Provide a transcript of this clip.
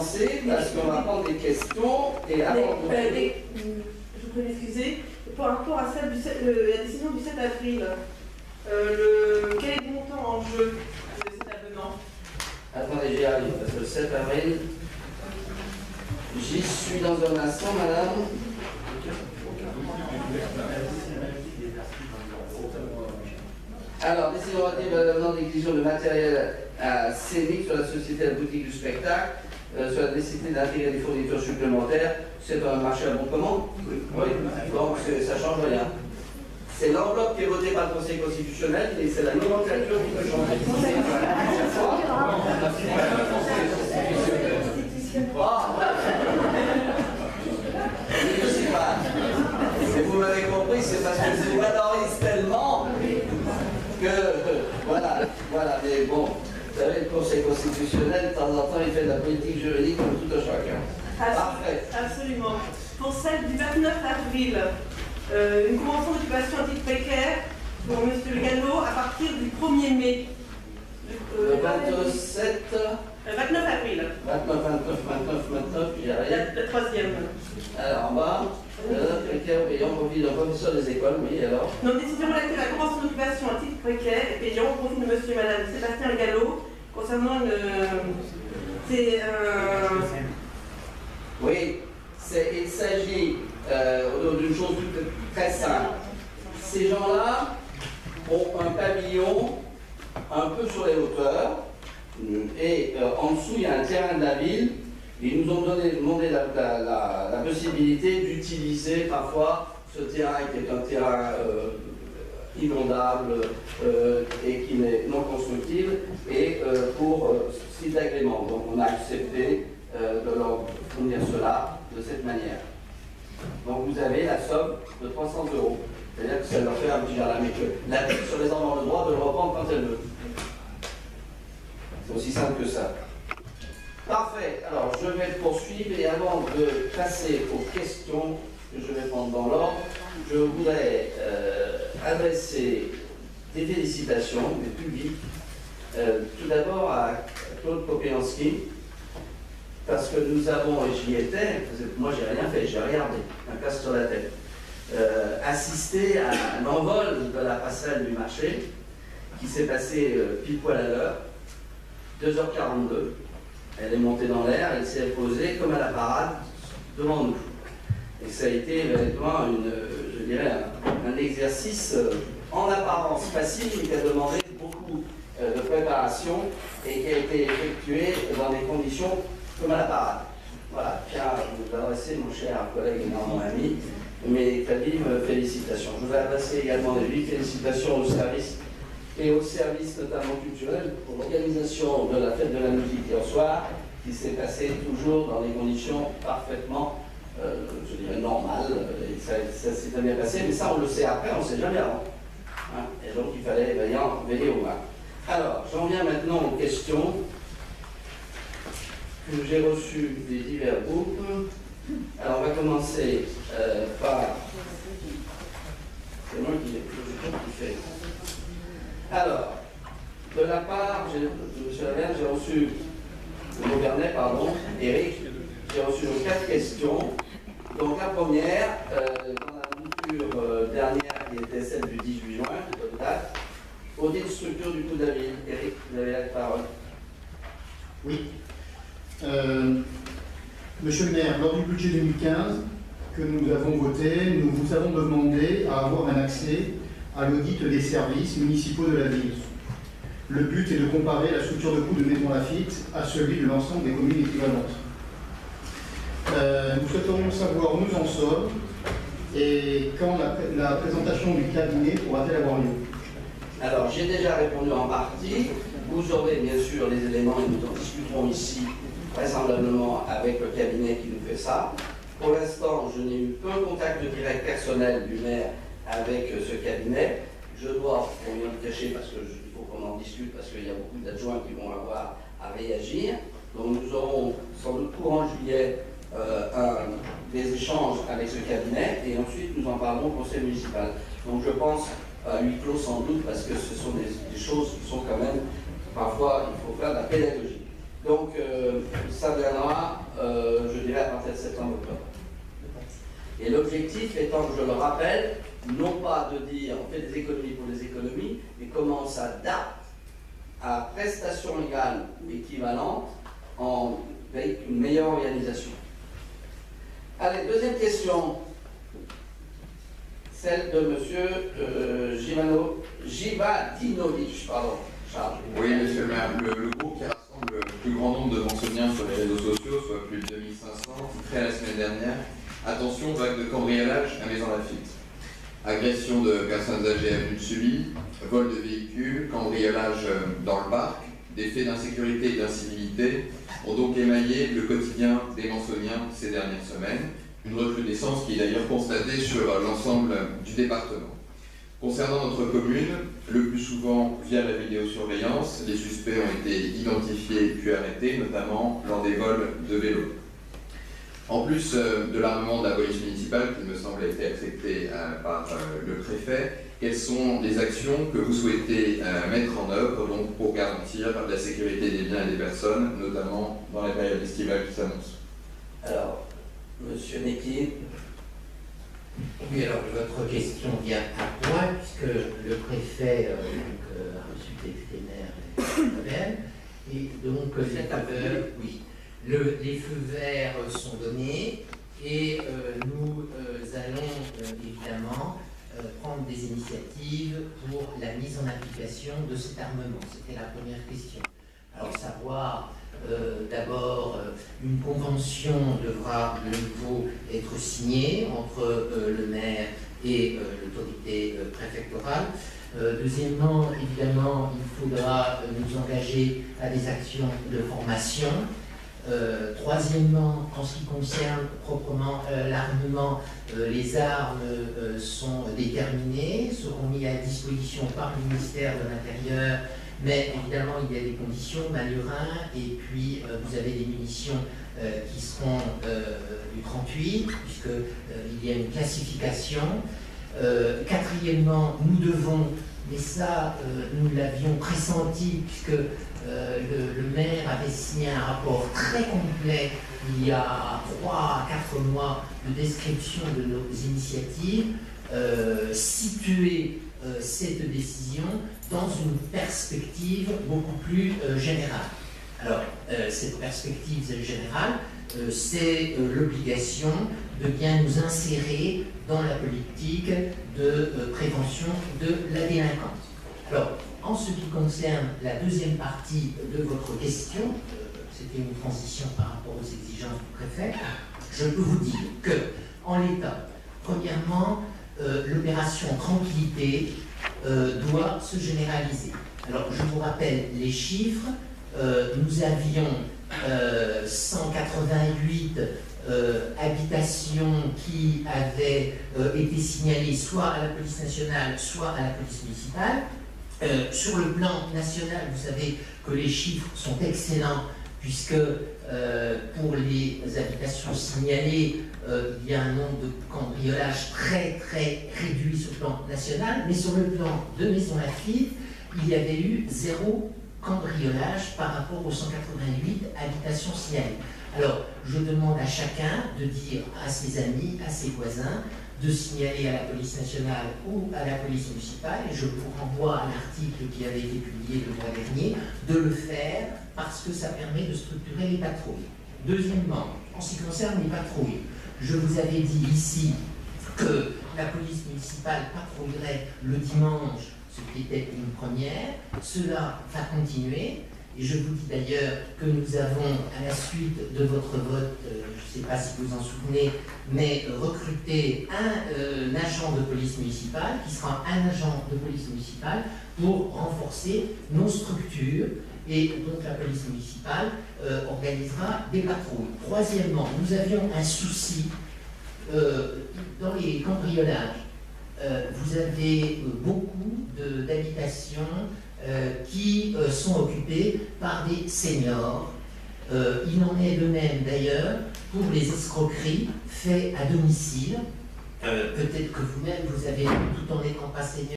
commencer parce qu'on va prendre des questions et avant. Je voudrais m'excuser. Par rapport à celle la décision du 7 avril, quel est le montant en jeu de cet avenant? Attendez, j'y arrive parce que le 7 avril, j'y suis dans un instant, madame. Alors, décision relative à l'avenant d'exécution de matériel scénique sur la société de la boutique du spectacle, sur la nécessité d'intégrer des fournitures supplémentaires. C'est un marché à bon commande? Oui. Donc, ça ne change rien. C'est l'enveloppe qui est votée par le Conseil constitutionnel et c'est la nomenclature qui peut changer. Je ne sais pas. Et vous m'avez compris, c'est parce que je vous valorise tellement que voilà, mais bon, vous savez, le Conseil constitutionnel, de temps en temps, il fait de la politique juridique comme tout un chacun. Parfait. Absolument. Pour celle du 29 avril, une convention d'occupation à titre précaire pour M. Gallo à partir du 1er mai. Le 27... 29 avril. 29, j'y arrive. La troisième. Alors, en bas, précaire payant au profit d'un professeur des écoles, oui, alors. Donc, décision relative à la convention d'occupation à titre précaire et payant au profit de M. et Mme Sébastien Gallo concernant Oui, il s'agit d'une chose très simple. Ces gens-là ont un pavillon un peu sur les hauteurs et en dessous il y a un terrain de la ville. Ils nous ont demandé la possibilité d'utiliser parfois ce terrain qui est un terrain inondable et qui n'est non constructible et pour site d'agrément. Donc on a accepté de leur fournir cela de cette manière. Donc vous avez la somme de 300 €. C'est-à-dire que ça leur fait un petit jardin, mais que la ville sur les en a le droit de le reprendre quand elle veut. C'est aussi simple que ça. Parfait. Alors je vais poursuivre et avant de passer aux questions que je vais prendre dans l'ordre, je voudrais adresser des félicitations, des publics. Tout d'abord à Claude Kopelanski, parce que nous avons, et j'y étais, moi j'ai rien fait, j'ai regardé, un casque sur la tête, assisté à un envol de la passerelle du marché qui s'est passé pile poil à l'heure, 2h42. Elle est montée dans l'air, elle s'est posée comme à la parade devant nous. Et ça a été vraiment je dirais, un exercice en apparence facile, mais qui a demandé beaucoup de préparation et qui a été effectué dans des conditions comme à la parade. Voilà, tiens, je vous adresser, mon cher collègue et mon ami, mes Kadim, félicitations. Je voudrais adresser également des vives félicitations au service et au service notamment culturel pour l'organisation de la fête de la musique hier soir, qui s'est passée toujours dans des conditions parfaitement, je dirais, normales. Et ça s'est bien passé, mais ça on le sait après, on ne sait jamais avant. Hein, et donc il fallait veiller au moins. Alors, j'en viens maintenant aux questions que j'ai reçues des divers groupes. Alors on va commencer par... C'est moi qui fait. Alors, de la part de M. Laverne, j'ai reçu, Eric, j'ai reçu 4 questions. Donc la première, dans la mouture dernière qui était celle du 18 juin, de date, audit structure du coût de la ville. Eric, vous avez la parole. Oui. Monsieur le maire, lors du budget 2015 que nous avons voté, nous vous avons demandé à avoir un accès à l'audit des services municipaux de la ville. Le but est de comparer la structure de coût de Maison Lafitte à celui de l'ensemble des communes équivalentes. Nous souhaiterions savoir où nous en sommes et quand la présentation du cabinet pourra-t-elle avoir lieu. Alors, j'ai déjà répondu en partie. Vous aurez bien sûr les éléments et nous en discuterons ici vraisemblablement avec le cabinet qui nous fait ça. Pour l'instant, je n'ai eu qu'un contact direct personnel du maire avec ce cabinet. Je dois, pour rien le cacher, parce qu'il faut qu'on en discute, parce qu'il y a beaucoup d'adjoints qui vont avoir à réagir. Donc nous aurons sans doute courant juillet des échanges avec ce cabinet et ensuite nous en parlerons au conseil municipal. Donc je pense à huis clos sans doute, parce que ce sont des choses qui sont quand même, parfois il faut faire de la pédagogie. Donc ça viendra, je dirais, à partir de septembre-octobre. Et l'objectif étant, je le rappelle, non pas de dire on fait des économies pour des économies, mais comment on s'adapte à prestations égales ou équivalentes avec une meilleure organisation. Allez, deuxième question, celle de M. Givadinovic, pardon, Charles. Oui, monsieur le maire, le groupe qui rassemble le plus grand nombre de Mansoniens sur les réseaux sociaux, soit plus de 2500, titrait la semaine dernière « Attention, vague de cambriolage à Maison Lafitte ». Agression de personnes âgées avenue de Sully, vol de véhicules, cambriolage dans le parc, des faits d'insécurité et d'incivilité ont donc émaillé le quotidien des Mansoniens ces dernières semaines, une recrudescence qui est d'ailleurs constatée sur l'ensemble du département. Concernant notre commune, le plus souvent via la vidéosurveillance, les suspects ont été identifiés puis arrêtés, notamment lors des vols de vélos. En plus de l'armement de la police municipale, qui me semble a été accepté par le préfet, quelles sont les actions que vous souhaitez mettre en œuvre donc, pour garantir la sécurité des biens et des personnes, notamment dans la période estivale qui s'annonce? Alors, Monsieur Necky. Oui, alors votre question vient à point, puisque le préfet a reçu des vétérinaires et donc les feux verts sont donnés et nous allons évidemment prendre des initiatives pour la mise en application de cet armement. C'était la première question. Alors savoir, d'abord, une convention devra de nouveau être signée entre le maire et l'autorité préfectorale. Deuxièmement, évidemment, il faudra nous engager à des actions de formation. Troisièmement, en ce qui concerne proprement l'armement, les armes sont déterminées, seront mises à disposition par le ministère de l'Intérieur, mais évidemment il y a des conditions, Malurin, et puis vous avez des munitions qui seront du 38, puisqu'il y a une classification. Quatrièmement, nous devons, mais ça nous l'avions pressenti, puisque le maire avait signé un rapport très complet il y a 3 à 4 mois de description de nos initiatives, situer cette décision dans une perspective beaucoup plus générale. Alors, cette perspective générale, c'est l'obligation de bien nous insérer dans la politique de prévention de la délinquance. Alors, en ce qui concerne la deuxième partie de votre question, c'était une transition par rapport aux exigences du préfet, je peux vous dire que, en l'état, premièrement, l'opération Tranquillité doit se généraliser. Alors, je vous rappelle les chiffres. Nous avions 188 habitations qui avaient été signalées soit à la police nationale, soit à la police municipale. Sur le plan national, vous savez que les chiffres sont excellents, puisque pour les habitations signalées, il y a un nombre de cambriolages très très réduit sur le plan national, mais sur le plan de Maison Lafitte, il y avait eu 0 cambriolage par rapport aux 188 habitations signalées. Alors, je demande à chacun de dire à ses amis, à ses voisins, de signaler à la police nationale ou à la police municipale, et je vous renvoie à l'article qui avait été publié le mois dernier, de le faire parce que ça permet de structurer les patrouilles. Deuxièmement, en ce qui concerne les patrouilles, je vous avais dit ici que la police municipale patrouillerait le dimanche, ce qui était une première. Cela va continuer. Et je vous dis d'ailleurs que nous avons, à la suite de votre vote, je ne sais pas si vous en souvenez, mais recruté un agent de police municipale, qui sera un agent de police municipale, pour renforcer nos structures. Et donc la police municipale organisera des patrouilles. Troisièmement, nous avions un souci dans les cambriolages. Vous avez beaucoup d'habitations qui sont occupées par des seniors. Il en est de même d'ailleurs pour les escroqueries faites à domicile. Peut-être que vous-même, vous avez, tout en étant pas senior,